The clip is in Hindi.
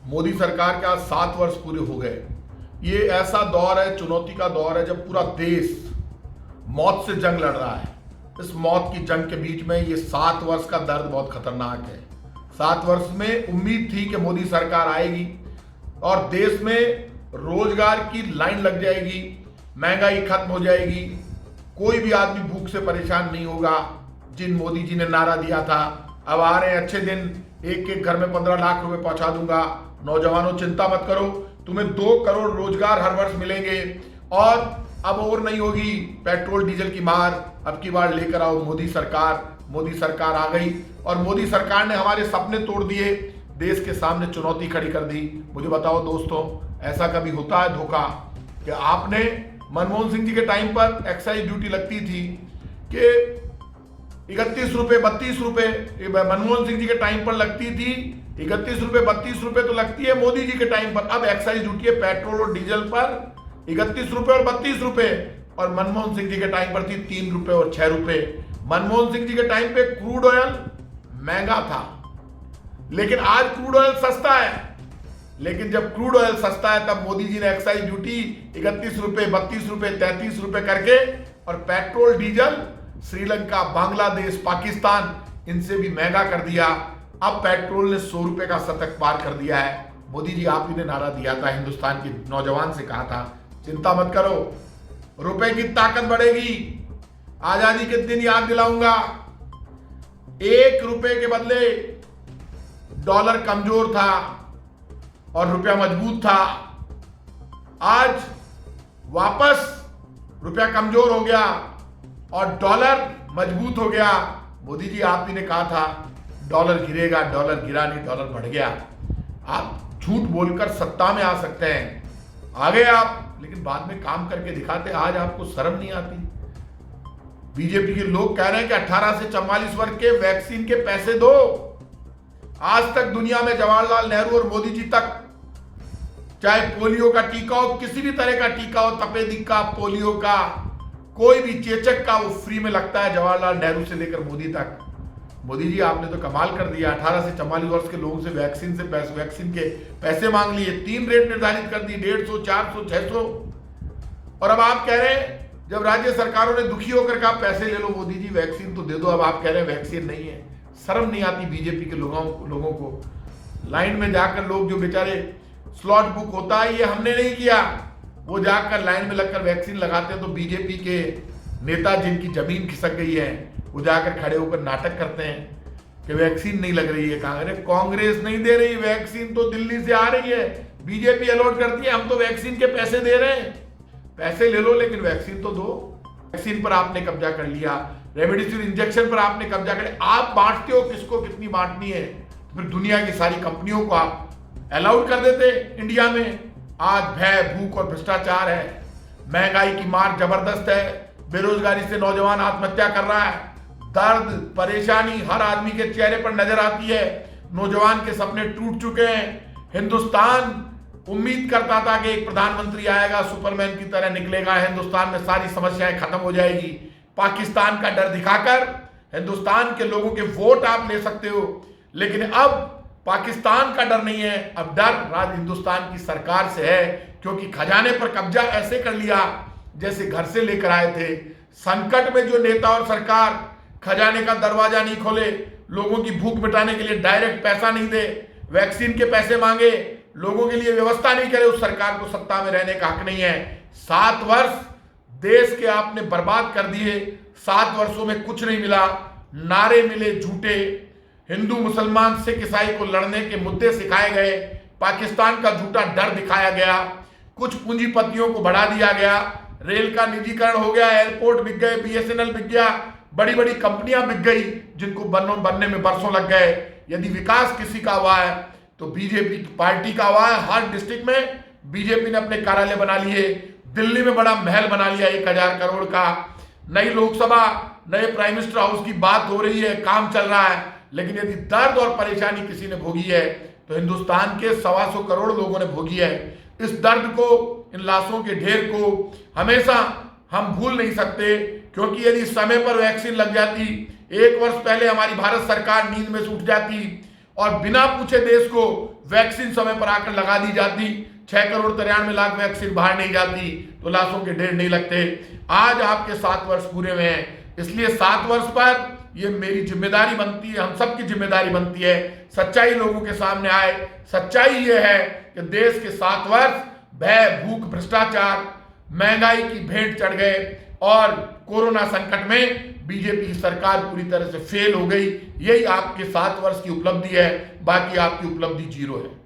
मोदी सरकार के आज 7 वर्ष पूरे हो गए। ये ऐसा दौर है, चुनौती का दौर है, जब पूरा देश मौत से जंग लड़ रहा है। इस मौत की जंग के बीच में ये 7 वर्ष का दर्द बहुत खतरनाक है। 7 वर्ष में उम्मीद थी कि मोदी सरकार आएगी और देश में रोजगार की लाइन लग जाएगी, महंगाई खत्म हो जाएगी, कोई भी आदमी भूख से परेशान नहीं होगा। जिन मोदी जी ने नारा दिया था, अब आ रहे हैं अच्छे दिन, एक एक घर में 15 लाख रुपए पहुंचा दूंगा, नौजवानों चिंता मत करो, तुम्हें 2 करोड़ रोजगार हर वर्ष मिलेंगे और अब और नहीं होगी पेट्रोल डीजल की मार, अब की बार लेकर आओ मोदी सरकार। मोदी सरकार आ गई और मोदी सरकार ने हमारे सपने तोड़ दिए, देश के सामने चुनौती खड़ी कर दी। मुझे बताओ दोस्तों, ऐसा कभी होता है धोखा कि आपने मनमोहन सिंह जी के टाइम पर एक्साइज ड्यूटी लगती थी कि 31 रुपए 32 रुपए, मनमोहन सिंह जी के टाइम पर लगती थी 31 रुपए 32 रुपए तो लगती है मोदी जी के टाइम पर। अब एक्साइज ड्यूटी है पेट्रोल और डीजल पर 31 रुपए और 32 रुपए, और मनमोहन सिंह जी के टाइम पर थी 3 रुपए और 6 रुपए। मनमोहन सिंह जी के टाइम पे क्रूड ऑयल महंगा था, लेकिन आज क्रूड ऑयल सस्ता है। लेकिन जब क्रूड ऑयल सस्ता है तब मोदी जी ने एक्साइज ड्यूटी 31 रुपए 32 रुपए 33 रुपए करके, और पेट्रोल डीजल श्रीलंका, बांग्लादेश, पाकिस्तान, इनसे भी महंगा कर दिया। अब पेट्रोल ने 100 रुपए का शतक पार कर दिया है। मोदी जी आप ही ने नारा दिया था, हिंदुस्तान के नौजवान से कहा था, चिंता मत करो, रुपए की ताकत बढ़ेगी, आजादी के दिन याद दिलाऊंगा। 1 रुपए के बदले डॉलर कमजोर था और रुपया मजबूत था। आज वापस रुपया कमजोर हो गया और डॉलर मजबूत हो गया। मोदी जी आप ही ने कहा था डॉलर गिरेगा, डॉलर गिरा नहीं, डॉलर बढ़ गया। आप झूठ बोलकर सत्ता में आ सकते हैं, आ गए आप, लेकिन बाद में काम करके दिखाते। आज आपको शर्म नहीं आती? बीजेपी के लोग कह रहे हैं कि 18 से 44 वर्ग के वैक्सीन के पैसे दो। आज तक दुनिया में जवाहरलाल नेहरू और मोदी जी तक, चाहे पोलियो का टीका हो, किसी भी तरह का टीका हो, तपेदिक का, पोलियो का, कोई भी, चेचक का, वो फ्री में लगता है, जवाहरलाल नेहरू से लेकर मोदी तक। मोदी जी आपने तो कमाल कर दिया, 18 से 44 वर्ष के लोगों से वैक्सीन के पैसे मांग लिए, 3 रेट निर्धारित कर दी, 150, 400, 600। और अब आप कह रहे हैं, जब राज्य सरकारों ने दुखी होकर कहा पैसे ले लो मोदी जी, वैक्सीन तो दे दो, अब आप कह रहे हैं वैक्सीन नहीं है। शर्म नहीं आती बीजेपी के लोगों को? लाइन में जाकर लोग जो बेचारे स्लॉट बुक होता है, ये हमने नहीं किया, वो जाकर लाइन में लगकर वैक्सीन लगाते हैं, तो बीजेपी के नेता जिनकी जमीन खिसक गई है, वो जाकर खड़े होकर नाटक करते हैं कि वैक्सीन नहीं लग रही है। कांग्रेस नहीं दे रही वैक्सीन, तो दिल्ली से आ रही है, बीजेपी अलॉट करती है, हम तो वैक्सीन के पैसे दे रहे हैं। पैसे ले लो लेकिन वैक्सीन तो दो। वैक्सीन पर आपने कब्जा कर लिया, रेमडेसिविर इंजेक्शन पर आपने कब्जा कर लिया। आप बांटते हो किसको कितनी बांटनी है, तो फिर दुनिया की सारी कंपनियों को आप अलाउड कर देते इंडिया में। आज भय, भूख और भ्रष्टाचार है, महंगाई की मार जबरदस्त है, बेरोजगारी से नौजवान आत्महत्या कर रहा है, दर्द परेशानी हर आदमी के चेहरे पर नजर आती है। नौजवान के सपने टूट चुके हैं। हिंदुस्तान उम्मीद करता था कि एक प्रधानमंत्री आएगा, सुपरमैन की तरह निकलेगा, हिंदुस्तान में सारी समस्याएं खत्म हो जाएगी। पाकिस्तान का डर दिखाकर हिंदुस्तान के लोगों के वोट आप ले सकते हो, लेकिन अब पाकिस्तान का डर नहीं है, अब डर राज हिंदुस्तान की सरकार से है, क्योंकि खजाने पर कब्जा ऐसे कर लिया जैसे घर से लेकर आए थे। संकट में जो नेता और सरकार खजाने का दरवाजा नहीं खोले, लोगों की भूख मिटाने के लिए डायरेक्ट पैसा नहीं दे, वैक्सीन के पैसे मांगे, लोगों के लिए व्यवस्था नहीं करे, उस सरकार को सत्ता में रहने का हक नहीं है। 7 वर्ष देश के आपने बर्बाद कर दिए। 7 वर्षों में कुछ नहीं मिला, नारे मिले झूठे, हिंदू मुसलमान सिख ईसाई को लड़ने के मुद्दे सिखाए गए, पाकिस्तान का झूठा डर दिखाया गया, कुछ पूंजीपतियों को बढ़ा दिया गया, रेल का निजीकरण हो गया, एयरपोर्ट बिक गए, बीएसएनएल बिक गया, बड़ी बड़ी कंपनियां बिक गई जिनको बनने में बरसों लग गए। यदि विकास किसी का हुआ है तो बीजेपी पार्टी का हुआ है। हर डिस्ट्रिक्ट में बीजेपी ने अपने कार्यालय बना लिए, दिल्ली में बड़ा महल बना लिया 1000 करोड़ का, नई लोकसभा, नए प्राइम मिनिस्टर हाउस की बात हो रही है, काम चल रहा है। लेकिन यदि दर्द और परेशानी किसी ने भोगी है तो हिंदुस्तान के 125 करोड़ लोगों ने भोगी है। इस दर्द को, इन लाशों के ढेर को हमेशा हम भूल नहीं सकते, क्योंकि यदि समय पर वैक्सीन लग जाती, 1 वर्ष पहले हमारी भारत सरकार नींद में से उठ जाती और बिना पूछे देश को वैक्सीन समय पर आकर लगा दी जाती, 6,93,00,000 वैक्सीन बाहर नहीं जाती तो लाशों के ढेर नहीं लगते। आज आपके 7 वर्ष पूरे हुए हैं, इसलिए 7 वर्ष पर ये मेरी जिम्मेदारी बनती है, हम सबकी जिम्मेदारी बनती है, सच्चाई लोगों के सामने आए। सच्चाई ये है कि देश के 7 वर्ष भय, भूख, भ्रष्टाचार, महंगाई की भेंट चढ़ गए और कोरोना संकट में बीजेपी की सरकार पूरी तरह से फेल हो गई। यही आपके 7 वर्ष की उपलब्धि है, बाकी आपकी उपलब्धि जीरो है।